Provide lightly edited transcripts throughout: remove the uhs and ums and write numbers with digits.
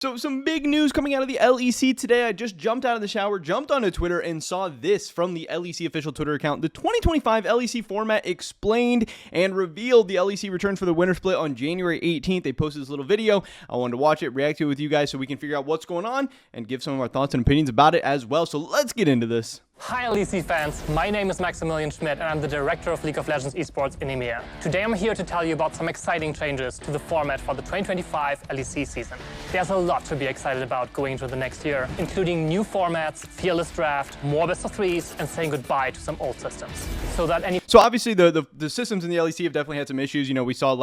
So some big news coming out of the LEC today. I just jumped out of the shower, jumped onto Twitter, and saw this from the LEC official Twitter account. The 2025 LEC format explained and revealed. The LEC returns for the winter split on January 18th. They posted this little video. I wanted to watch it, react to it with you guys so we can figure out what's going on and give some of our thoughts and opinions about it as well. So let's get into this. Hi LEC fans, my name is Maximilian Schmidt and I'm the Director of League of Legends Esports in EMEA. Today I'm here to tell you about some exciting changes to the format for the 2025 LEC season. There's a lot to be excited about going into the next year, including new formats, fearless draft, more best of threes, and saying goodbye to some old systems. So obviously the systems in the LEC have definitely had some issues. You know, we saw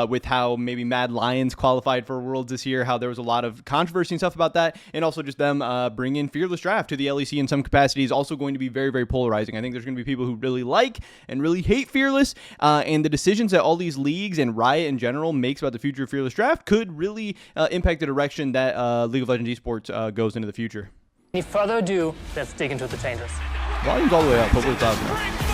with how maybe Mad Lions qualified for Worlds this year, how there was a lot of controversy and stuff about that, and also just them bringing fearless draft to the LEC in some capacities. Also going to be very, very polarizing. I think there's going to be people who really like and really hate fearless, and the decisions that all these leagues and Riot in general makes about the future of fearless draft could really impact the direction that League of Legends Esports goes into the future. Any further ado, let's dig into the changes. Volume's all the way up. Hopefully it's loud enough.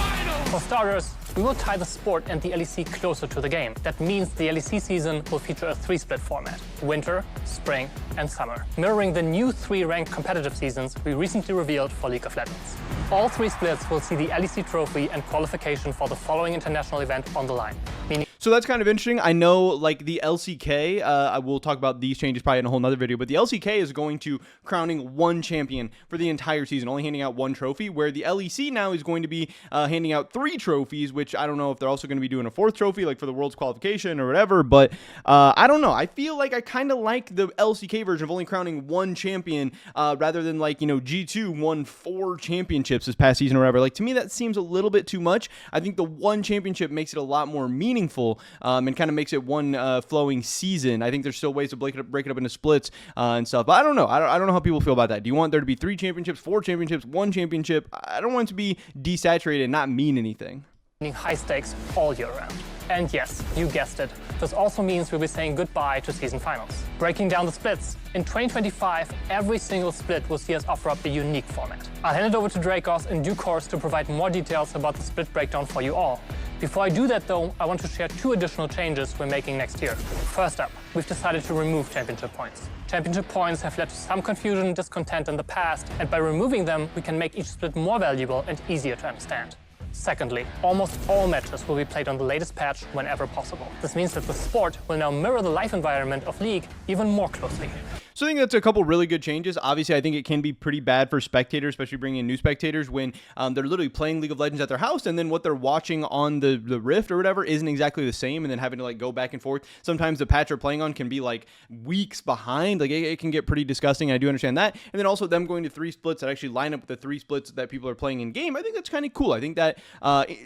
For starters, we will tie the sport and the LEC closer to the game. That means the LEC season will feature a 3-split format: winter, spring, and summer, mirroring the new 3-ranked competitive seasons we recently revealed for League of Legends. All 3 splits will see the LEC trophy and qualification for the following international event on the line. So that's kind of interesting. I know, like, the LCK, I will talk about these changes probably in a whole nother video, but the LCK is going to crowning one champion for the entire season, only handing out one trophy, where the LEC now is going to be handing out 3 trophies, which I don't know if they're also going to be doing a 4th trophy, like for the World's qualification or whatever, but I don't know. I feel like I kind of like the LCK version of only crowning one champion rather than, like, you know, G2 won 4 championships this past season or whatever. Like, to me, that seems a little bit too much. I think the one championship makes it a lot more meaningful. And kind of makes it one flowing season. I think there's still ways to break it up into splits and stuff. But I don't know. I don't know how people feel about that. Do you want there to be 3 championships, 4 championships, 1 championship? I don't want it to be desaturated and not mean anything. High stakes all year round. And yes, you guessed it, this also means we'll be saying goodbye to season finals. Breaking down the splits, in 2025, every single split will see us offer up a unique format. I'll hand it over to Dracos in due course to provide more details about the split breakdown for you all. Before I do that though, I want to share 2 additional changes we're making next year. First up, we've decided to remove championship points. Championship points have led to some confusion and discontent in the past, and by removing them, we can make each split more valuable and easier to understand. Secondly, almost all matches will be played on the latest patch whenever possible. This means that the sport will now mirror the live environment of League even more closely. So I think that's a couple really good changes. Obviously, I think it can be pretty bad for spectators, especially bringing in new spectators when they're literally playing League of Legends at their house, and then what they're watching on the Rift or whatever isn't exactly the same, and then having to like go back and forth. Sometimes the patch they're playing on can be like weeks behind. Like it can get pretty disgusting. I do understand that. And then also them going to 3 splits that actually line up with the 3 splits that people are playing in game. I think that's kind of cool. I think that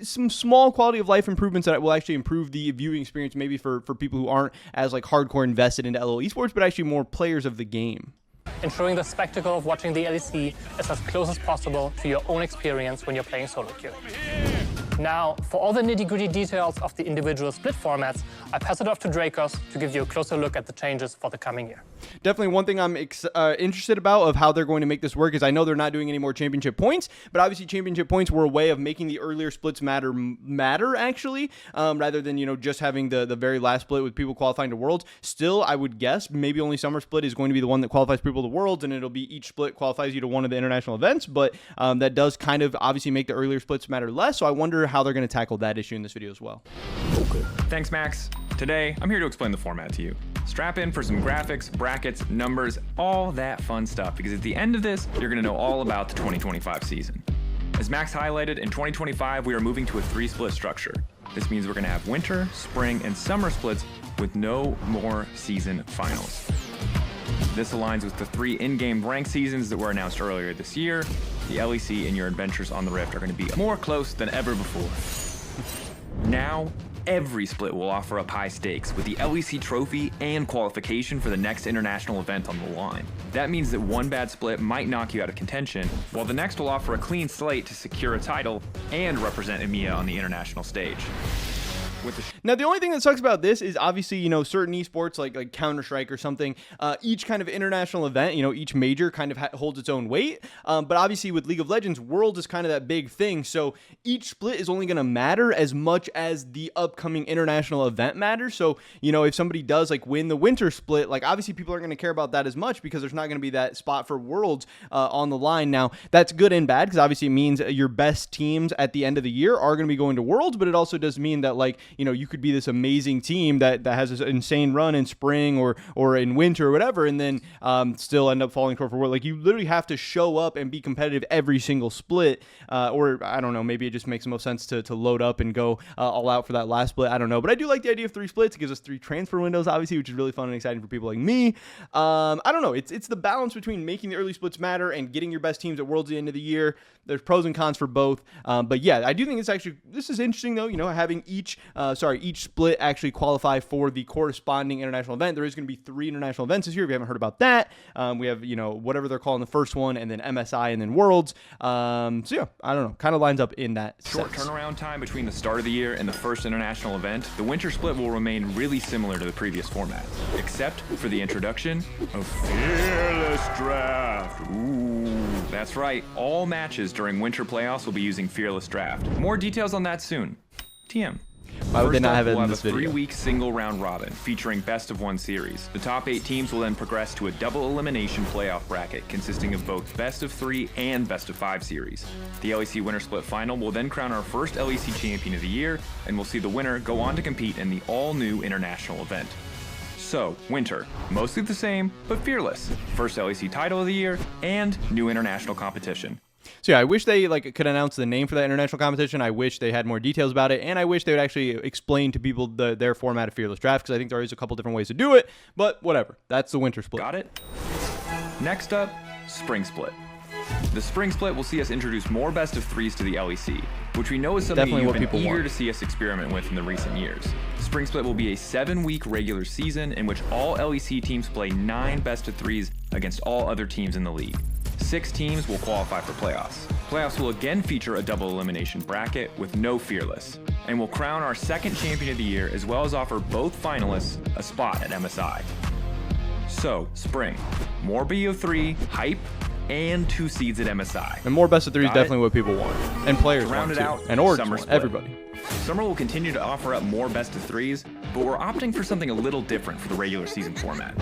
some small quality of life improvements that will actually improve the viewing experience, maybe for people who aren't as like hardcore invested into LoL esports, but actually more players of the game. Ensuring the spectacle of watching the LEC is as close as possible to your own experience when you're playing solo queue. Now, for all the nitty-gritty details of the individual split formats, I pass it off to Dracos to give you a closer look at the changes for the coming year. Definitely one thing I'm interested about of how they're going to make this work is I know they're not doing any more championship points, but obviously championship points were a way of making the earlier splits matter actually, rather than, you know, just having the very last split with people qualifying to Worlds. Still, I would guess maybe only summer split is going to be the one that qualifies people to Worlds, and it'll be each split qualifies you to one of the international events, but that does kind of obviously make the earlier splits matter less, so I wonder how they're going to tackle that issue in this video as well. Okay. Thanks, Max. Today, I'm here to explain the format to you. Strap in for some graphics, brackets, numbers, all that fun stuff, because at the end of this, you're going to know all about the 2025 season. As Max highlighted, in 2025, we are moving to a 3-split structure. This means we're going to have winter, spring, and summer splits with no more season finals. This aligns with the 3 in-game rank seasons that were announced earlier this year. The LEC and your adventures on the Rift are going to be more close than ever before. Now, every split will offer up high stakes with the LEC trophy and qualification for the next international event on the line. That means that one bad split might knock you out of contention, while the next will offer a clean slate to secure a title and represent EMEA on the international stage. with the Now, the only thing that sucks about this is obviously, certain esports like Counter-Strike or something, each kind of international event, each major kind of holds its own weight. But obviously with League of Legends, Worlds is kind of that big thing. So each split is only going to matter as much as the upcoming international event matters. So, if somebody does like win the winter split, like obviously people aren't going to care about that as much because there's not going to be that spot for Worlds on the line. Now, that's good and bad because obviously it means your best teams at the end of the year are going to be going to Worlds, but it also does mean that you could be this amazing team that has this insane run in spring or in winter or whatever, and then still end up falling short for World. Like, you literally have to show up and be competitive every single split, or I don't know, maybe it just makes the most sense to load up and go all out for that last split. I don't know, but I do like the idea of 3 splits. It gives us 3 transfer windows, obviously, which is really fun and exciting for people like me. I don't know. It's the balance between making the early splits matter and getting your best teams at Worlds at the end of the year. There's pros and cons for both, but yeah, I do think this is interesting though. Having each split actually qualify for the corresponding international event. There is going to be 3 international events this year. If you haven't heard about that, we have whatever they're calling the first one, and then MSI, and then Worlds. So yeah, I don't know. Kind of lines up in that short sense. turnaround time between the start of the year and the first international event. The winter split will remain really similar to the previous format, except for the introduction of Fearless Draft. Ooh, that's right. All matches during winter playoffs will be using Fearless Draft. More details on that soon. TM. Why would they not have it we'll in have this a video? 3-week single round robin featuring best of 1 series. The top 8 teams will then progress to a double elimination playoff bracket consisting of both best of 3 and best of 5 series. The LEC Winter Split Final will then crown our first LEC champion of the year, and we'll see the winner go on to compete in the all-new international event. So, winter, mostly the same, but fearless. First LEC title of the year, and new international competition. So yeah, I wish they could announce the name for that international competition. I wish they had more details about it, and I wish they would actually explain to people their format of Fearless Draft, because I think there is a couple different ways to do it, but whatever. That's the winter split. Got it? Next up, Spring Split. The Spring Split will see us introduce more best of 3s to the LEC, which we know is something Definitely you've what been people eager want to see us experiment with in the recent years. Spring Split will be a 7-week regular season in which all LEC teams play 9 best of 3s against all other teams in the league. 6 teams will qualify for playoffs. Playoffs will again feature a double elimination bracket with no Fearless, and will crown our second champion of the year, as well as offer both finalists a spot at MSI. So, spring, more BO3, hype, and 2 seeds at MSI. And more best of 3 is Got definitely it? what people want, and players To round want it too. out, And Orgs Summer want, Split. everybody. Summer will continue to offer up more best of 3s, but we're opting for something a little different for the regular season format.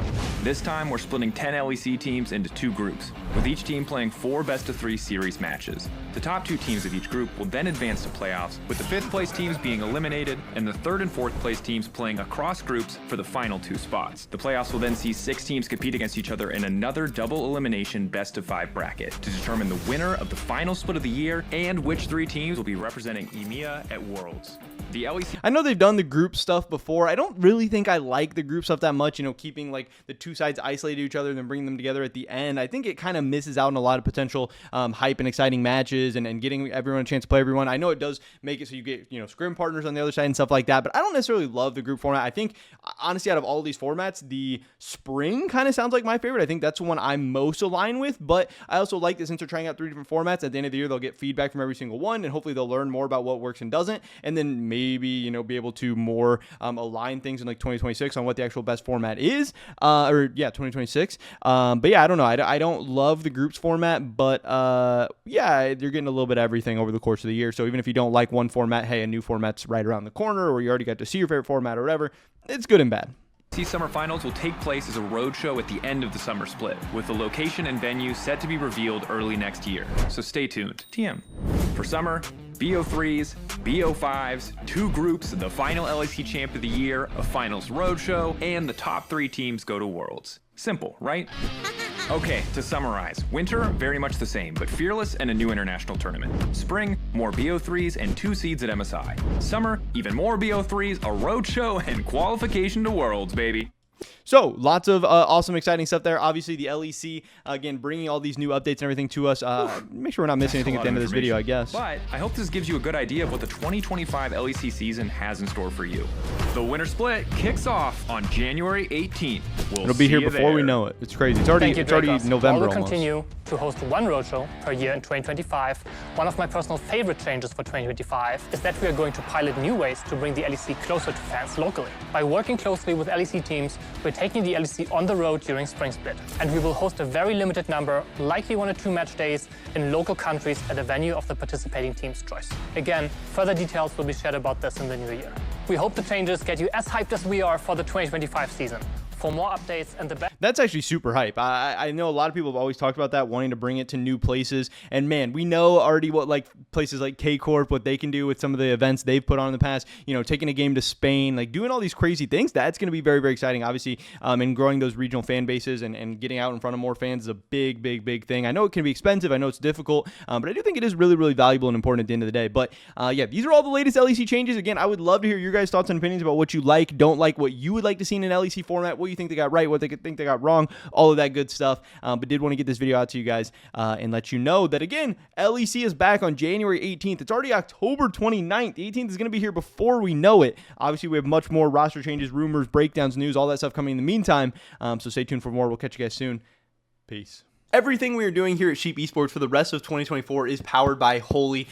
This time, we're splitting 10 LEC teams into 2 groups, with each team playing 4 best of 3 series matches. The top 2 teams of each group will then advance to playoffs, with the 5th place teams being eliminated and the 3rd and 4th place teams playing across groups for the final 2 spots. The playoffs will then see 6 teams compete against each other in another double elimination best of 5 bracket to determine the winner of the final split of the year and which 3 teams will be representing EMEA at Worlds. The LEC. I know they've done the group stuff before. I don't really think I like the group stuff that much, keeping the 2 sides isolated to each other and then bringing them together at the end. I think it kind of misses out on a lot of potential hype and exciting matches and getting everyone a chance to play everyone. I know it does make it so you get, scrim partners on the other side and stuff like that, but I don't necessarily love the group format. I think, honestly, out of all of these formats, the spring kind of sounds like my favorite. I think that's the one I'm most aligned with, but I also like that since they're trying out 3 different formats, at the end of the year, they'll get feedback from every single one, and hopefully they'll learn more about what works and doesn't, and then maybe, be able to more align things in 2026 on what the actual best format is, 2026. But yeah, I don't know. I don't love the groups format, but yeah, you're getting a little bit of everything over the course of the year. So even if you don't like one format, hey, a new format's right around the corner, or you already got to see your favorite format or whatever. It's good and bad. Summer Finals will take place as a roadshow at the end of the summer split, with the location and venue set to be revealed early next year. So stay tuned. TM. For summer, BO3s, BO5s, 2 groups, the final LEC champ of the year, a finals roadshow, and the top 3 teams go to Worlds. Simple, right? Okay, to summarize, winter, very much the same, but fearless and a new international tournament. Spring, more BO3s and 2 seeds at MSI. Summer, even more BO3s, a roadshow, and qualification to Worlds, baby. So lots of awesome, exciting stuff there. Obviously, the LEC, again, bringing all these new updates and everything to us. Make sure we're not missing anything at the end of this video, I guess. But I hope this gives you a good idea of what the 2025 LEC season has in store for you. The winter split kicks off on January 18th. It'll be here before we know it. It's crazy. It's already November We'll almost. continue to host one roadshow per year in 2025. One of my personal favorite changes for 2025 is that we are going to pilot new ways to bring the LEC closer to fans locally. By working closely with LEC teams, we're taking the LEC on the road during Spring Split, and we will host a very limited number, likely 1 or 2 match days, in local countries at a venue of the participating team's choice. Again, further details will be shared about this in the new year. We hope the changes get you as hyped as we are for the 2025 season. For more updates and the best. That's actually super hype. I know a lot of people have always talked about that, wanting to bring it to new places. And man, we know already what like places like K Corp, what they can do with some of the events they've put on in the past. You know, taking a game to Spain, like doing all these crazy things. That's going to be very, very exciting. Obviously, and growing those regional fan bases and getting out in front of more fans is a big, big, big thing. I know it can be expensive. I know it's difficult, but I do think it is really, really valuable and important at the end of the day. But yeah, these are all the latest LEC changes. Again, I would love to hear your guys' thoughts and opinions about what you like, don't like, what you would like to see in an LEC format, what you think they got right, what they think they got wrong, all of that good stuff. But did want to get this video out to you guys and let you know that, again, LEC is back on January 18th. It's already October 29th. The 18th is going to be here before we know it. Obviously, we have much more roster changes, rumors, breakdowns, news, all that stuff coming in the meantime. So stay tuned for more. We'll catch you guys soon. Peace. Everything we are doing here at Sheep Esports for the rest of 2024 is powered by Holy.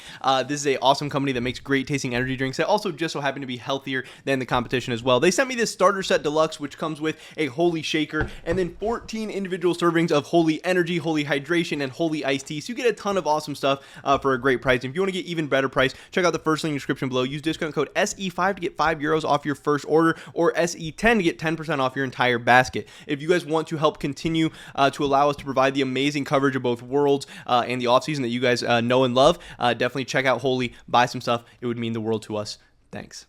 This is an awesome company that makes great tasting energy drinks that also just so happen to be healthier than the competition as well. They sent me this starter set deluxe, which comes with a Holy shaker and then 14 individual servings of Holy Energy, Holy Hydration, and Holy Iced Tea. So you get a ton of awesome stuff for a great price. And if you want to get even better price, check out the first link in the description below. Use discount code SE5 to get €5 off your first order, or SE10 to get 10% off your entire basket. If you guys want to help continue to allow us to provide the amazing coverage of both Worlds and the offseason that you guys know and love, definitely check out Holy, buy some stuff. It would mean the world to us. Thanks.